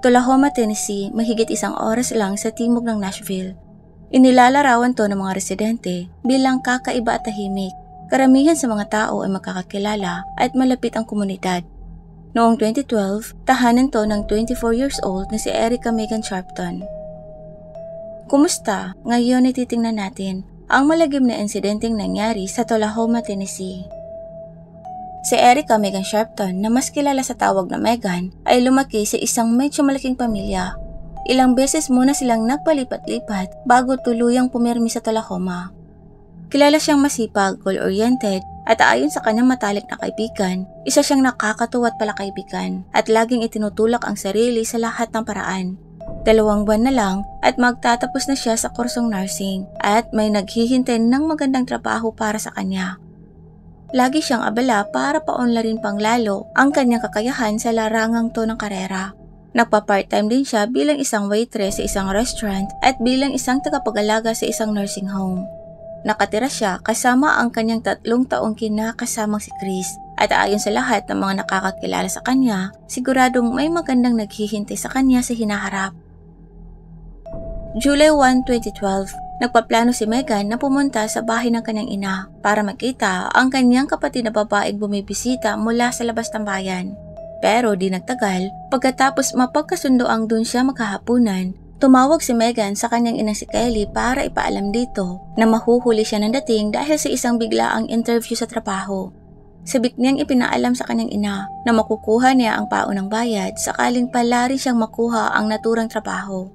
Tullahoma, Tennessee, mahigit 1 oras lang sa timog ng Nashville. Inilalarawan to ng mga residente bilang kakaiba at tahimik. Karamihan sa mga tao ay magkakakilala at malapit ang komunidad. Noong 2012, tahanan to ng 24 years old na si Erica Megan Sharpton. Kumusta? Ngayon ay titingnan natin ang malagim na insidenteng nangyari sa Tullahoma, Tennessee. Si Erica Megan Sharpton, na mas kilala sa tawag na Megan, ay lumaki sa isang medyo malaking pamilya. Ilang beses muna silang nagpalipat-lipat bago tuluyang pumirmi sa Tullahoma. Kilala siyang masipag, goal-oriented, at ayon sa kanyang matalik na kaibigan, isa siyang nakakatuwa at palakaibigan at laging itinutulak ang sarili sa lahat ng paraan. 2 buwan na lang at magtatapos na siya sa kursong nursing at may naghihintay ng magandang trabaho para sa kanya. Lagi siyang abala para paunlarin pang lalo ang kanyang kakayahan sa larangang to ng karera. Nagpa-part-time din siya bilang isang waitress sa isang restaurant at bilang isang tagapag-alaga sa isang nursing home. Nakatira siya kasama ang kanyang 3 taong kinakasamang si Chris at ayon sa lahat ng mga nakakakilala sa kanya, siguradong may magandang naghihintay sa kanya sa hinaharap. July 1, 2012, nagpaplano si Megan na pumunta sa bahay ng kanyang ina para makita ang kanyang kapatid na babaeng bumibisita mula sa labas ng bayan. Pero di nagtagal, pagkatapos mapagkasundoang dun siya maghahapunan, tumawag si Megan sa kanyang inang si Kelly para ipaalam dito na mahuhuli siya ng dating dahil sa isang biglaang interview sa trabaho. Sabik niyang ipinaalam sa kanyang ina na makukuha niya ang paunang bayad sakaling pala rin siyang makuha ang naturang trabaho.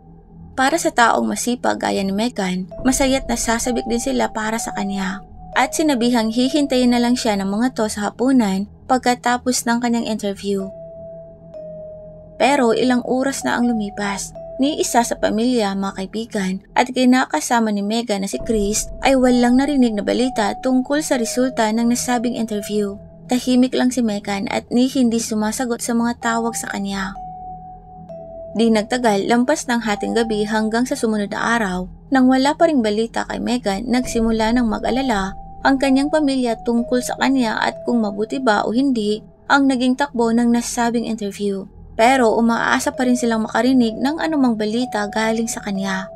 Para sa taong masipag gaya ni Megan, masaya't nasasabik din sila para sa kanya. At sinabihang hihintayin na lang siya ng mga to sa hapunan pagkatapos ng kanyang interview. Pero ilang oras na ang lumipas, ni isa sa pamilya, mga kaibigan at kinakasama ni Megan na si Chris ay walang narinig na balita tungkol sa resulta ng nasabing interview. Tahimik lang si Megan at hindi sumasagot sa mga tawag sa kanya. Di nagtagal, lampas ng hating gabi hanggang sa sumunod na araw, nang wala pa ring balita kay Megan, nagsimula ng mag-alala ang kanyang pamilya tungkol sa kanya at kung mabuti ba o hindi ang naging takbo ng nasabing interview. Pero umaasa pa rin silang makarinig ng anumang balita galing sa kanya.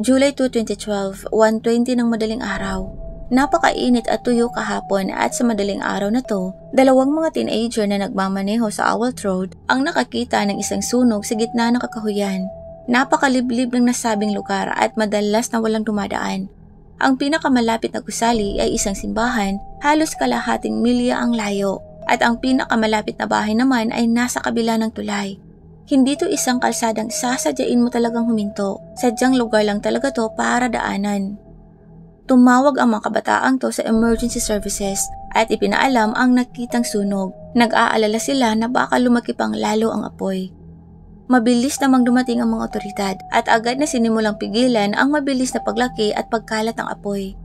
July 2, 2012, 1:20 ng madaling araw. Napakainit at tuyo kahapon at sa madaling araw na to, 2 mga teenager na nagmamaneho sa Awalt Road ang nakakita ng isang sunog sa gitna ng kakahuyan. Napakaliblib ng nasabing lugar at madalas na walang dumadaan. Ang pinakamalapit na gusali ay isang simbahan, halos kalahating milya ang layo, at ang pinakamalapit na bahay naman ay nasa kabila ng tulay. Hindi to isang kalsadang sasadyain mo talagang huminto, sadyang lugar lang talaga to para daanan. Tumawag ang mga kabataang to sa emergency services at ipinaalam ang nakitang sunog. Nag-aalala sila na baka lumaki pang lalo ang apoy. Mabilis namang dumating ang mga otoridad at agad na sinimulang pigilan ang mabilis na paglaki at pagkalat ng apoy.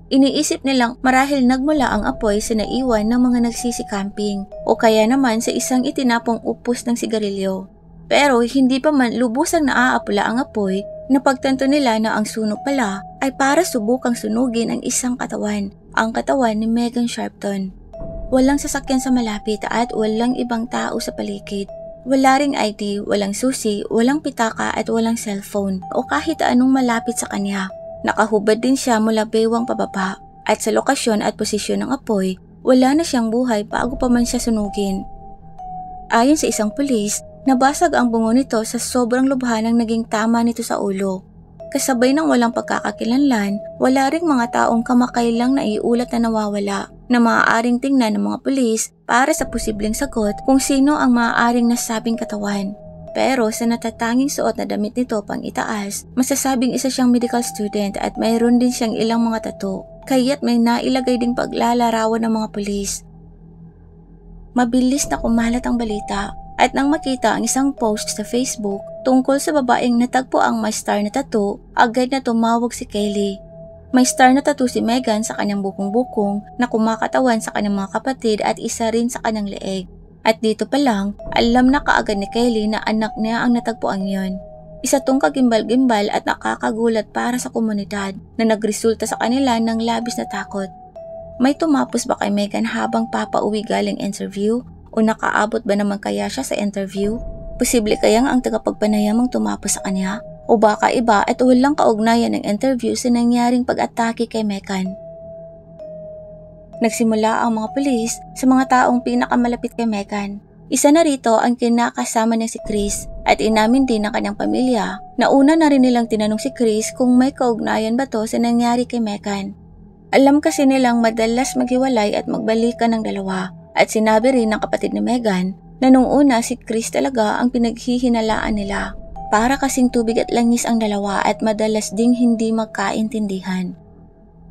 Iniisip nilang marahil nagmula ang apoy sa naiwan ng mga nagsisikamping o kaya naman sa isang itinapong upos ng sigarilyo. Pero hindi pa man lubusang naaapula ang apoy, napagtanto nila na ang sunog pala ay para subukang sunugin ang isang katawan, ang katawan ni Megan Sharpton. Walang sasakyan sa malapit at walang ibang tao sa paligid. Wala ring ID, walang susi, walang pitaka at walang cellphone o kahit anong malapit sa kanya. Nakahubad din siya mula baywang pababa at sa lokasyon at posisyon ng apoy, wala na siyang buhay bago pa man siya sunugin. Ayon sa isang pulis, nabasag ang bungo nito sa sobrang lubha ng naging tama nito sa ulo. Kasabay ng walang pagkakakilanlan, wala ring mga taong kamakailang naiulat na nawawala na maaaring tingnan ng mga pulis para sa posibleng sagot kung sino ang maaaring nasabing katawan. Pero sa natatanging suot na damit nito pang itaas, masasabing isa siyang medical student at mayroon din siyang ilang mga tattoo, kaya't may nailagay ding paglalarawan ng mga pulis. Mabilis na kumalat ang balita at nang makita ang isang post sa Facebook tungkol sa babaeng natagpo ang may star na tattoo, agad na tumawag si Kelly. May star na tattoo si Megan sa kanyang bukong-bukong na kumakatawan sa kanyang mga kapatid at isa rin sa kanyang leeg. At dito pa lang, alam na kaagad ni Kelly na anak niya ang natagpuan yon. Isa tong kagimbal-gimbal at nakakagulat para sa komunidad na nagresulta sa kanila ng labis na takot. May tumapos ba kay Megan habang papauwi galing interview? O nakaabot ba naman kaya siya sa interview? Posible kayang ang tagapagpanayam ang tumapos sa kanya? O baka iba at walang kaugnayan ng interview sa nangyaring pag-atake kay Megan? Nagsimula ang mga pulis sa mga taong pinakamalapit kay Megan. Isa na rito ang kinakasama niya si Chris at inamin din ng kanyang pamilya na una na rin nilang tinanong si Chris kung may kaugnayan ba to sa nangyari kay Megan. Alam kasi nilang madalas maghiwalay at magbalikan ng dalawa at sinabi rin ng kapatid ni Megan na nung una si Chris talaga ang pinaghihinalaan nila. Para kasing tubig at langis ang dalawa at madalas ding hindi magkaintindihan.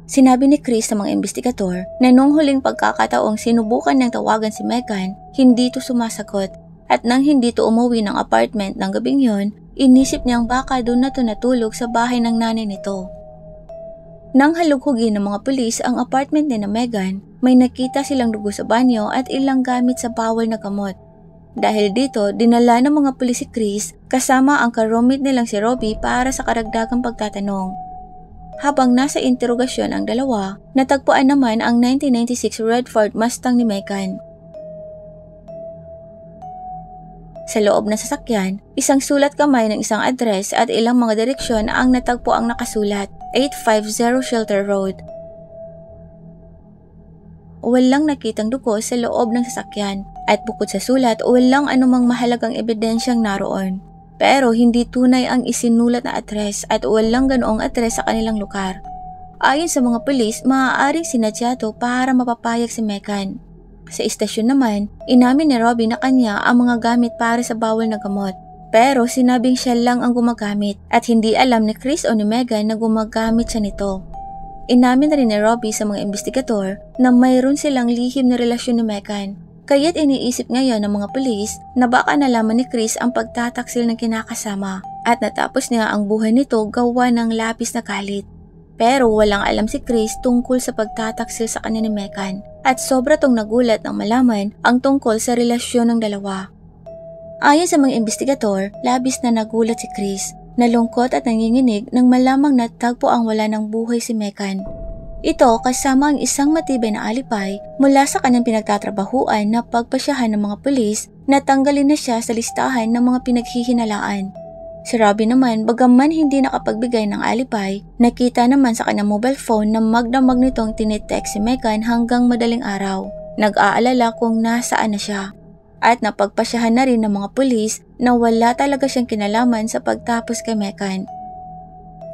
Sinabi ni Chris sa mga investigador na nung huling pagkakataong sinubukan niyang tawagan si Megan, hindi to sumasagot at nang hindi to umuwi ng apartment ng gabing yon, inisip niyang baka doon na to natulog sa bahay ng nanay nito. Nang halughugin ng mga pulis ang apartment ni na Megan, may nakita silang dugo sa banyo at ilang gamit sa bawal na gamot. Dahil dito, dinala ng mga pulis si Chris kasama ang ka-roommate nilang si Robbie para sa karagdagang pagtatanong. Habang nasa interogasyon ang dalawa, natagpuan naman ang 1996 Red Ford Mustang ni Megan. Sa loob ng sasakyan, isang sulat kamay ng isang address at ilang mga direksyon ang natagpo ang nakasulat, 850 Shelter Road. Walang nakitang dugo sa loob ng sasakyan at bukod sa sulat, walang anumang mahalagang ebidensyang naroon. Pero hindi tunay ang isinulat na address at walang ganoong address sa kanilang lugar. Ayon sa mga pulis, maaaring sinadya to para mapapayag si Megan. Sa istasyon naman, inamin ni Robbie na kanya ang mga gamit para sa bawal na gamot. Pero sinabing siya lang ang gumagamit at hindi alam ni Chris o ni Megan na gumagamit siya nito. Inamin na rin ni Robbie sa mga investigador na mayroon silang lihim na relasyon ni Megan. Kaya't iniisip ngayon ng mga pulis na baka nalaman ni Chris ang pagtataksil ng kinakasama at natapos niya ang buhay nito gawa ng labis na galit. Pero walang alam si Chris tungkol sa pagtataksil sa kanya ni Megan at sobra tong nagulat nang malaman ang tungkol sa relasyon ng dalawa. Ayon sa mga investigador, labis na nagulat si Chris, nalungkot at nanginginig nang malamang natagpo ang wala ng buhay si Megan. Ito kasama ang isang matibay na alipay mula sa kanyang pinagtatrabahuan na pagpasyahan ng mga pulis na tanggalin na siya sa listahan ng mga pinaghihinalaan. Si Robbie naman, bagaman hindi nakapagbigay ng alipay, nakita naman sa kanyang mobile phone na magdamag nitong tinitext si Megan hanggang madaling araw. Nag-aalala kung nasaan na siya. At napagpasyahan na rin ng mga pulis na wala talaga siyang kinalaman sa pagtapos kay Megan.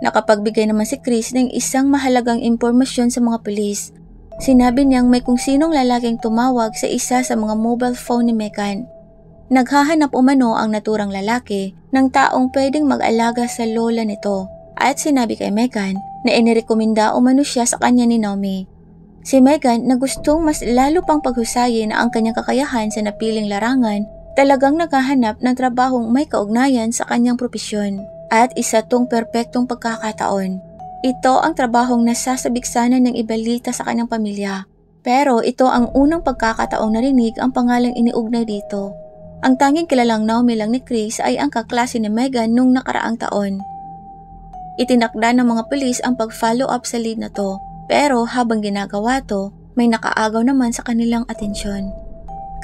Nakapagbigay naman si Chris ng isang mahalagang impormasyon sa mga pulis. Sinabi niyang may kung sinong lalaking tumawag sa isa sa mga mobile phone ni Megan. Naghahanap umano ang naturang lalaki ng taong pwedeng mag-alaga sa lola nito at sinabi kay Megan na inirekomenda umano siya sa kanya ni Naomi. Si Megan na gustong mas lalo pang paghusayin ang kanyang kakayahan sa napiling larangan, talagang naghahanap ng trabahong may kaugnayan sa kanyang propesyon. At isa tong perpektong pagkakataon. Ito ang trabahong nasasabiksanan ng ibalita sa kanyang pamilya. Pero ito ang unang pagkakataong narinig ang pangalang iniugnay dito. Ang tanging kilalang Naomi lang ni Chris ay ang kaklase ni Megan nung nakaraang taon. Itinakda ng mga pulis ang pag-follow up sa lead na to. Pero habang ginagawa to, may nakaagaw naman sa kanilang atensyon.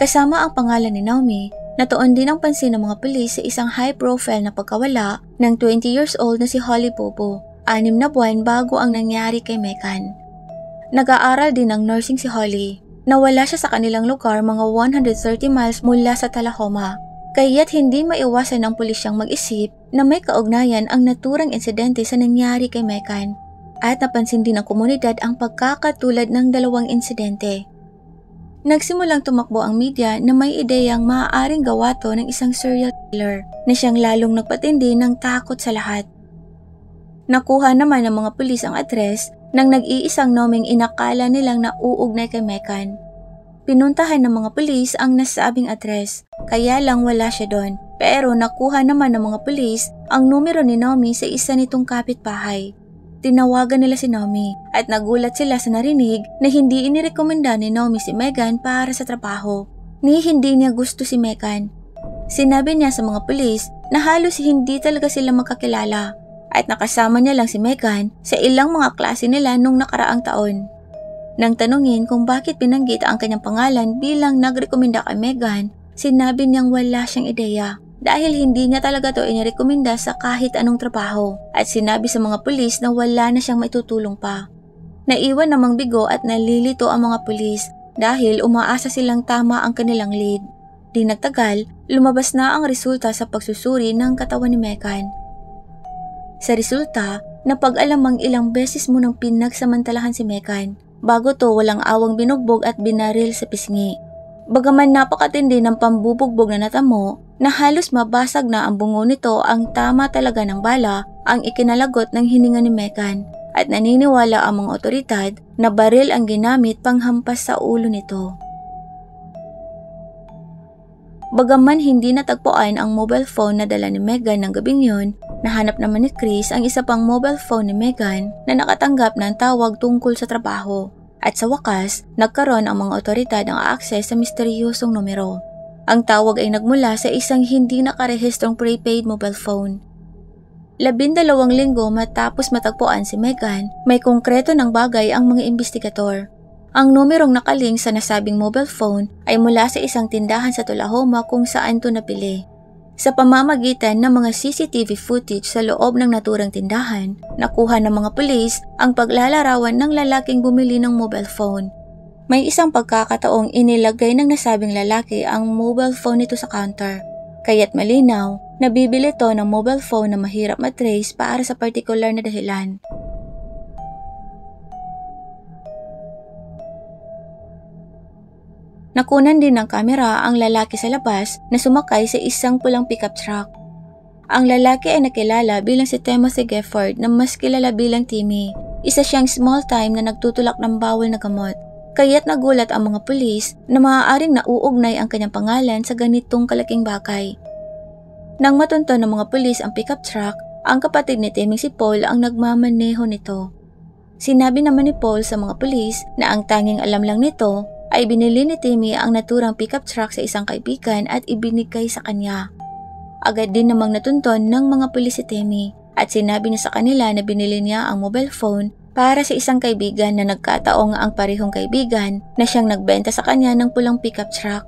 Kasama ang pangalan ni Naomi, natuon din ang pansin ng mga pulis sa isang high-profile na pagkawala ng 20 years old na si Holly Bobo, 6 na buwan bago ang nangyari kay Megan. Nag-aaral din ng nursing si Holly. Nawala siya sa kanilang lugar mga 130 miles mula sa Tullahoma, kaya't hindi maiwasan ng pulisyang mag-isip na may kaugnayan ang naturang insidente sa nangyari kay Megan. At napansin din ng komunidad ang pagkakatulad ng dalawang insidente. Nagsimulang tumakbo ang media na may ideyang maaaring gawa to ng isang serial killer na siyang lalong nagpatindi ng takot sa lahat. Nakuha naman ng mga pulis ang address ng nag-iisang nomeng inakala nilang nauugnay kay Megan. Pinuntahan ng mga pulis ang nasabing address, kaya lang wala siya doon. Pero nakuha naman ng mga pulis ang numero ni Naomi sa isa nitong kapitbahay. Tinawagan nila si Naomi at nagulat sila sa narinig na hindi inirekomenda ni Naomi si Megan para sa trabaho. Ni hindi niya gusto si Megan. Sinabi niya sa mga pulis na halos hindi talaga sila magkakilala at nakasama niya lang si Megan sa ilang mga klase nila nung nakaraang taon. Nang tanungin kung bakit binanggit ang kanyang pangalan bilang nagrekomenda kay Megan, sinabi niyang wala siyang ideya. dahil hindi niya talaga to inirekomenda sa kahit anong trabaho at sinabi sa mga pulis na wala na siyang maitutulong pa. Naiwan namang bigo at nalilito ang mga pulis dahil umaasa silang tama ang kanilang lead. Di nagtagal, lumabas na ang resulta sa pagsusuri ng katawan ni Megan. Sa resulta, napag-alamang ilang beses mo nang pinagsamantalahan si Megan bago to walang awang binugbog at binaril sa pisngi. Bagaman napakatindi ng pambubugbog na natamo na halos mabasag na ang bungo nito, ang tama talaga ng bala ang ikinalagot ng hininga ni Megan at naniniwala ang mga otoridad na baril ang ginamit panghampas sa ulo nito. Bagaman hindi natagpuan ang mobile phone na dala ni Megan ng gabing yun, nahanap naman ni Chris ang isa pang mobile phone ni Megan na nakatanggap ng tawag tungkol sa trabaho. At sa wakas, nagkaroon ang mga otoridad ng akses sa misteryosong numero. Ang tawag ay nagmula sa isang hindi nakarehistrong prepaid mobile phone. 12 linggo matapos matagpuan si Megan, may konkreto ng bagay ang mga investigador. Ang numerong nakaling sa nasabing mobile phone ay mula sa isang tindahan sa Tullahoma kung saan ito napili. Sa pamamagitan ng mga CCTV footage sa loob ng naturang tindahan, nakuha ng mga pulis ang paglalarawan ng lalaking bumili ng mobile phone. May isang pagkakataong inilagay ng nasabing lalaki ang mobile phone nito sa counter. Kaya't malinaw na bibili to ng mobile phone na mahirap matrace para sa partikular na dahilan. Nakunan din ng kamera ang lalaki sa labas na sumakay sa isang pulang pickup truck. Ang lalaki ay nakilala bilang si Timothy Gifford na mas kilala bilang Timmy. Isa siyang small-time na nagtutulak ng bawal na gamot. Kaya't nagulat ang mga pulis na maaaring nauugnay ang kanyang pangalan sa ganitong kalaking bagay. Nang matunto ng mga pulis ang pickup truck, ang kapatid ni Timmy si Paul ang nagmamaneho nito. Sinabi naman ni Paul sa mga pulis na ang tanging alam lang nito ay binili ni Timmy ang naturang pickup truck sa isang kaibigan at ibinigay sa kanya. Agad din namang natunton ng mga pulis si Timmy at sinabi niya sa kanila na binili niya ang mobile phone para sa isang kaibigan na nagkataong ang parehong kaibigan na siyang nagbenta sa kanya ng pulang pickup truck.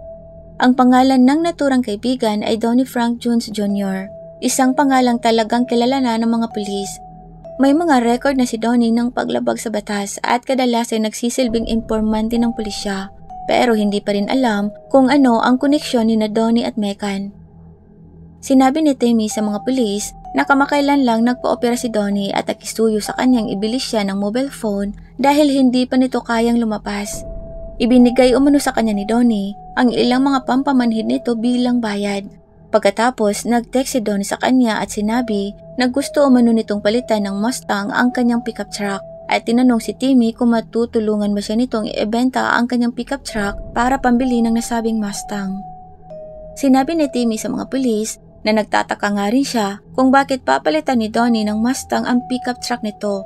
Ang pangalan ng naturang kaibigan ay Donnie Frank Jones Jr., isang pangalang talagang kilala na ng mga pulis. May mga record na si Donnie ng paglabag sa batas at kadalasan nagsisilbing informante ng pulisya, pero hindi pa rin alam kung ano ang koneksyon ni Donnie at Megan. Sinabi ni Timmy sa mga pulis na kamakailan lang nagpa-opera si Donnie at nakisuyo sa kanyang ibili siya ng mobile phone dahil hindi pa nito kayang lumapas. Ibinigay umano sa kanya ni Donnie ang ilang mga pampamanhid nito bilang bayad. Pagkatapos, nag-text si Donnie sa kanya at sinabi na gusto umano nitong palitan ng Mustang ang kanyang pickup truck at tinanong si Timmy kung matutulungan ba siya nitong i-ibenta ang kanyang pickup truck para pambili ng nasabing Mustang. Sinabi ni Timmy sa mga pulis na nagtataka nga rin siya kung bakit papalitan ni Donnie ng Mustang ang pickup truck nito.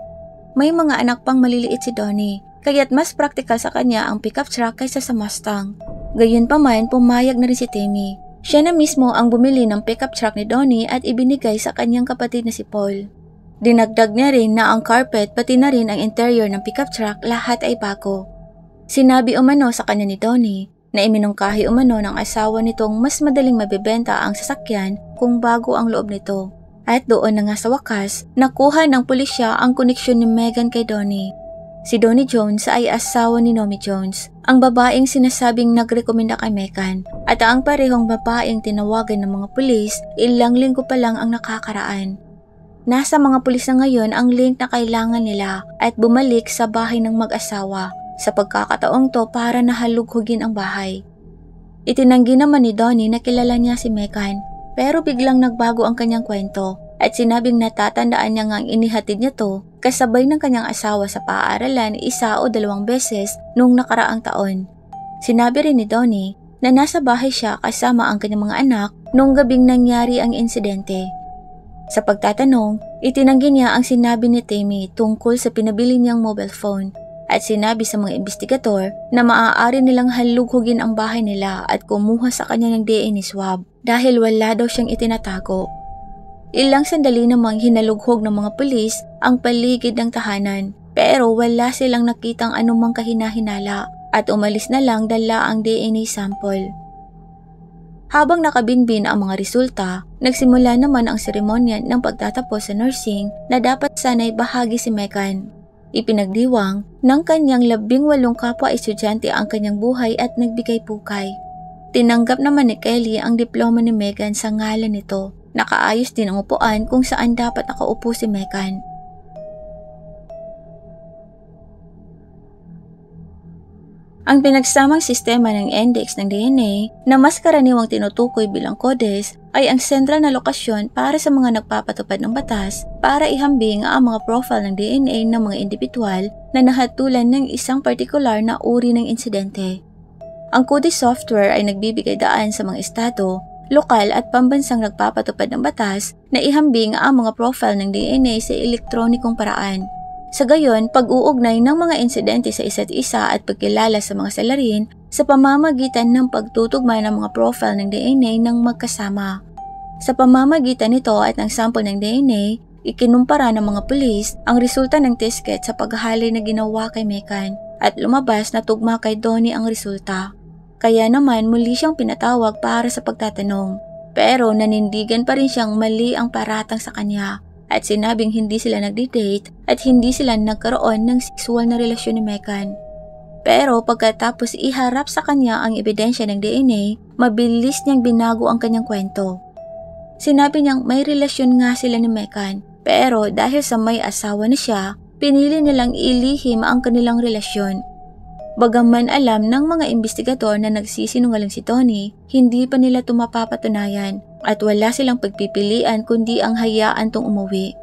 May mga anak pang maliliit si Donnie, kaya't mas praktikal sa kanya ang pickup truck kaysa sa Mustang. Gayunpaman, pumayag na rin si Timmy. Siya na mismo ang bumili ng pickup truck ni Donnie at ibinigay sa kanyang kapatid na si Paul. Dinagdag niya rin na ang carpet pati na rin ang interior ng pickup truck lahat ay bago. Sinabi umano sa kanya ni Donnie na iminungkahi umano ng asawa nitong mas madaling mabibenta ang sasakyan kung bago ang loob nito. At doon na nga sa wakas, nakuha ng pulisya ang koneksyon ni Megan kay Donnie. Si Donnie Jones ay asawa ni Nomi Jones, ang babaeng sinasabing nagrekomenda kay Megan, at ang parehong babaeng tinawagan ng mga pulis ilang linggo pa lang ang nakakaraan. Nasa mga pulis na ngayon ang link na kailangan nila at bumalik sa bahay ng mag-asawa sa pagkakataong to para nahalughugin ang bahay. Itinanggi naman ni Donnie na kilala niya si Megan, pero biglang nagbago ang kanyang kwento at sinabing natatandaan niya nga ang inihatid niya to kasabay ng kanyang asawa sa paaralan 1 o 2 beses noong nakaraang taon. Sinabi rin ni Donnie na nasa bahay siya kasama ang kanyang mga anak noong gabing nangyari ang insidente. Sa pagtatanong, itinanggi niya ang sinabi ni Timmy tungkol sa pinabili niyang mobile phone at sinabi sa mga investigador na maaari nilang halughugin ang bahay nila at kumuha sa kanya ng DNA swab dahil wala daw siyang itinatago. Ilang sandali namang hinalughog ng mga pulis ang paligid ng tahanan pero wala silang nakitang anumang kahina-hinala at umalis na lang dala ang DNA sample. Habang nakabinbin ang mga resulta, nagsimula naman ang seremonya ng pagtatapos sa nursing na dapat sana'y bahagi si Megan. Ipinagdiwang ng kanyang 18 kapwa estudyante ang kanyang buhay at nagbigay pukay. Tinanggap naman ni Kelly ang diploma ni Megan sa ngalan nito. Nakaayos din ang upuan kung saan dapat nakaupo si Megan. Ang pinagsamang sistema ng index ng DNA na mas karaniwang tinutukoy bilang CODES ay ang sentral na lokasyon para sa mga nagpapatupad ng batas para ihambing ang mga profile ng DNA ng mga indibidwal na nahatulan ng isang partikular na uri ng insidente. Ang CODES software ay nagbibigay daan sa mga estado, lokal at pambansang nagpapatupad ng batas na ihambing ang mga profile ng DNA sa elektronikong paraan. Sa gayon, pag-uugnay ng mga insidente sa isa't isa at pagkilala sa mga salarin sa pamamagitan ng pagtutugma ng mga profile ng DNA ng magkasama. Sa pamamagitan nito at ng sample ng DNA, ikinumpara ng mga pulis ang resulta ng test kit sa paghahali na ginawa kay Megan at lumabas na tugma kay Donnie ang resulta. Kaya naman muli siyang pinatawag para sa pagtatanong, pero nanindigan pa rin siyang mali ang paratang sa kanya. At sinabing hindi sila nagdi-date at hindi sila nagkaroon ng sexual na relasyon ni Megan. Pero pagkatapos iharap sa kanya ang ebidensya ng DNA, mabilis niyang binago ang kanyang kwento. Sinabi niyang may relasyon nga sila ni Megan, pero dahil sa may asawa na siya, pinili nilang ilihim ang kanilang relasyon. Bagaman alam ng mga investigador na nagsisinungaling si Tony, hindi pa nila ito mapapatunayan at wala silang pagpipilian kundi ang hayaan tong umuwi.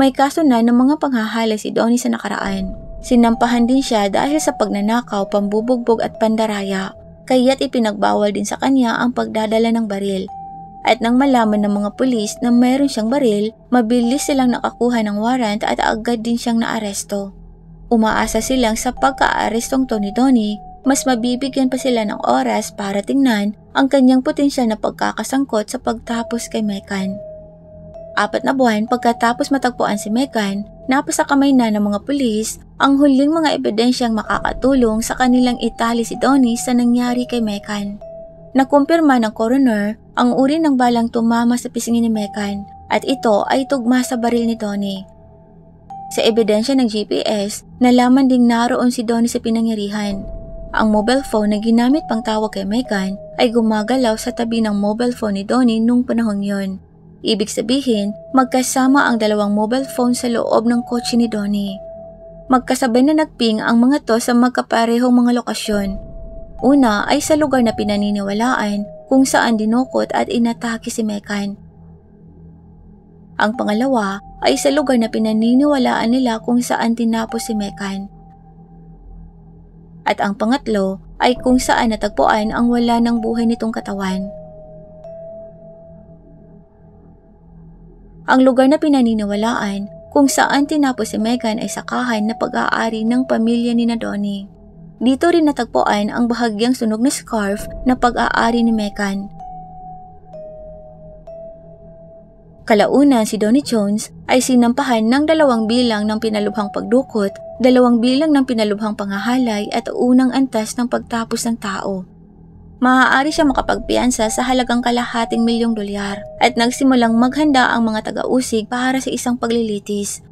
May kaso na ng mga panghahalay si Donnie sa nakaraan. Sinampahan din siya dahil sa pagnanakaw, pambubugbog at pandaraya, kaya't ipinagbawal din sa kanya ang pagdadala ng baril. At nang malaman ng mga pulis na mayroon siyang baril, mabilis silang nakakuha ng warrant at agad din siyang naaresto. Umaasa silang sa pagka-arestong to ni Donnie, mas mabibigyan pa sila ng oras para tingnan ang kanyang potensyal na pagkakasangkot sa pagtapos kay Megan. 4 na buwan pagkatapos matagpuan si Megan, napasakamay na ng mga pulis ang huling mga ebidensyang makakatulong sa kanilang itali si Donnie sa nangyari kay Megan. Nakumpirma ng coroner ang uri ng balang tumama sa pisngi ni Megan at ito ay tugma sa baril ni Donnie. Sa ebidensya ng GPS, nalaman ding naroon si Donnie sa pinangyarihan. Ang mobile phone na ginamit pang tawag kay Megan ay gumagalaw sa tabi ng mobile phone ni Donnie nung panahon yon. Ibig sabihin, magkasama ang 2 mobile phone sa loob ng kotse ni Donnie. Magkasabay na nagping ang mga to sa magkaparehong mga lokasyon. Una ay sa lugar na pinaniniwalaan kung saan dinukot at inatake si Megan. Ang pangalawa ay sa lugar na pinaniniwalaan nila kung saan tinapos si Megan. At ang pangatlo ay kung saan natagpuan ang wala ng buhay nitong katawan. Ang lugar na pinaniniwalaan kung saan tinapos si Megan ay sakahan na pag-aari ng pamilya ni Donnie. Dito rin natagpuan ang bahagyang sunog na scarf na pag-aari ni Megan. Kalaunan si Donnie Jones ay sinampahan ng 2 bilang ng pinalubhang pagdukot, 2 bilang ng pinalubhang panghahalay at unang antas ng pagtapos ng tao. Maaari siya makapagpiyansa sa halagang $250,000 at nagsimulang maghanda ang mga taga-usig para sa isang paglilitis.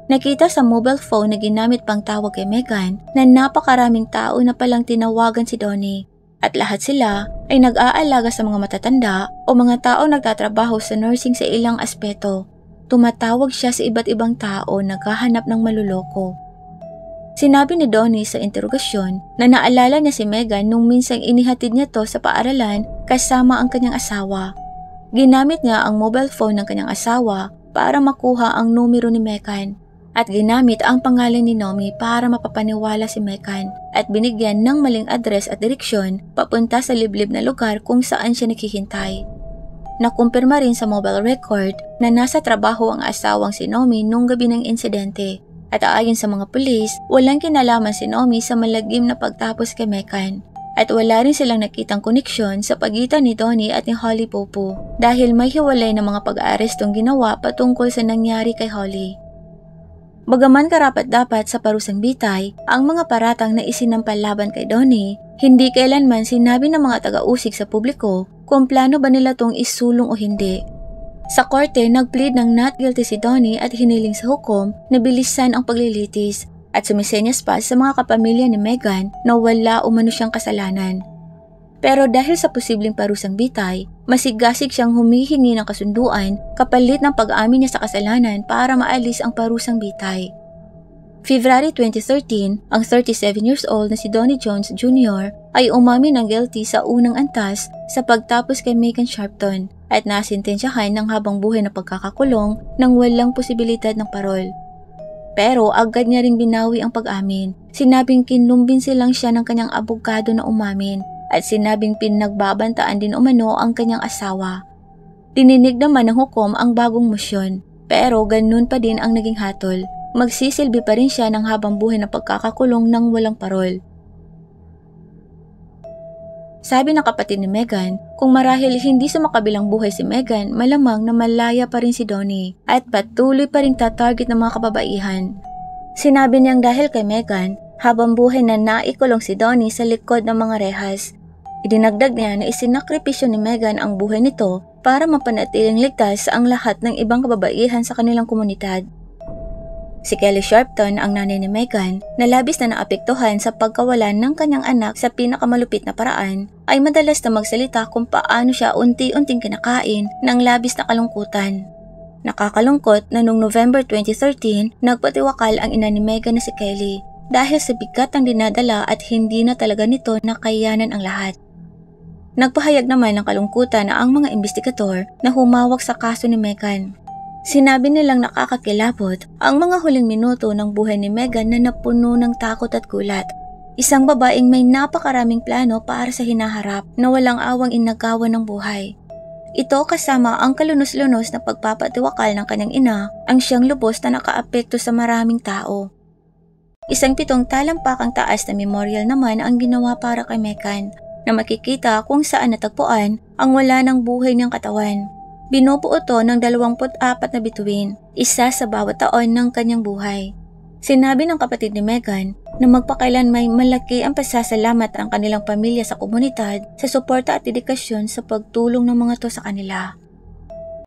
Nakita sa mobile phone na ginamit pang tawag kay Megan na napakaraming tao na palang tinawagan si Donnie. At lahat sila ay nag-aalaga sa mga matatanda o mga tao nagtatrabaho sa nursing sa ilang aspeto. Tumatawag siya sa iba't ibang tao naghahanap ng maluloko. Sinabi ni Donnie sa interogasyon na naalala niya si Megan nung minsang inihatid niya to sa paaralan kasama ang kanyang asawa. Ginamit niya ang mobile phone ng kanyang asawa para makuha ang numero ni Megan. At ginamit ang pangalan ni Nomi para mapapaniwala si Megan at binigyan ng maling address at direksyon papunta sa liblib na lugar kung saan siya naghihintay. Nakumpirma rin sa mobile record na nasa trabaho ang asawang si Nomi nung gabi ng insidente at ayon sa mga pulis, walang kinalaman si Nomi sa malagim na pagtapos kay Megan at wala rin silang nakitang koneksyon sa pagitan ni Donnie at ni Holly Popo dahil may hiwalay na mga pag-aarestong ginawa patungkol sa nangyari kay Holly. Bagaman karapat-dapat sa parusang bitay ang mga paratang na isinampal laban kay Donnie, hindi kailanman sinabi ng mga taga-usig sa publiko kung plano ba nila tong isulong o hindi. Sa korte, nag-plead ng not guilty si Donnie at hiniling sa hukom na bilisan ang paglilitis at sumisenyas pa sa mga kapamilya ni Megan na wala umano siyang kasalanan. Pero dahil sa posibleng parusang bitay, masigasig siyang humihingi ng kasunduan kapalit ng pag-aamin niya sa kasalanan para maalis ang parusang bitay. February 2013, ang 37 years old na si Donnie Jones Jr. ay umamin ng guilty sa unang antas sa pagtapos kay Megan Sharpton at nasintensyahan ng habang buhay na pagkakakulong nang walang posibilidad ng parol. Pero agad niya ring binawi ang pag-amin. Sinabing kinumbinsi lang siya ng kanyang abogado na umamin at sinabing pinagbabantaan din umano ang kanyang asawa. Dininig naman ng hukom ang bagong mosyon, pero ganun pa din ang naging hatol. Magsisilbi pa rin siya ng habang buhay na pagkakakulong ng walang parol. Sabi ng kapatid ni Megan, kung marahil hindi sumakabilang buhay si Megan, malamang na malaya pa rin si Donnie at patuloy pa rin tatarget ng mga kababaihan. Sinabi niyang dahil kay Megan, habang buhay na naikulong si Donnie sa likod ng mga rehas. Idinagdag niya na isinakripisyo ni Megan ang buhay nito para mapanatiling ligtas ang lahat ng ibang kababaihan sa kanilang komunidad. Si Kelly Sharpton, ang nanay ni Megan, na labis na naapektuhan sa pagkawalan ng kanyang anak sa pinakamalupit na paraan, ay madalas na magsalita kung paano siya unti-unting kinakain ng labis na kalungkutan. Nakakalungkot na noong November 2013, nagpatiwakal ang ina ni Megan na si Kelly dahil sa bigat ng dinadala at hindi na talaga nito nakayanan ang lahat. Nagpahayag naman ng kalungkutan na ang mga investigador na humawak sa kaso ni Megan. Sinabi nilang nakakakilabot ang mga huling minuto ng buhay ni Megan na napuno ng takot at gulat. Isang babaeng may napakaraming plano para sa hinaharap na walang awang inagawan ng buhay. Ito kasama ang kalunos-lunos na pagpapatiwakal ng kanyang ina ang siyang lubos na nakaapekto sa maraming tao. Isang 7 talampakang taas na memorial naman ang ginawa para kay Megan na makikita kung saan natagpuan ang wala ng buhay niyang katawan. Binubuo ito ng 24 na bituin, isa sa bawat taon ng kanyang buhay. Sinabi ng kapatid ni Megan na magpakailan may malaki ang pasasalamat ang kanilang pamilya sa komunidad sa suporta at dedikasyon sa pagtulong ng mga to sa kanila.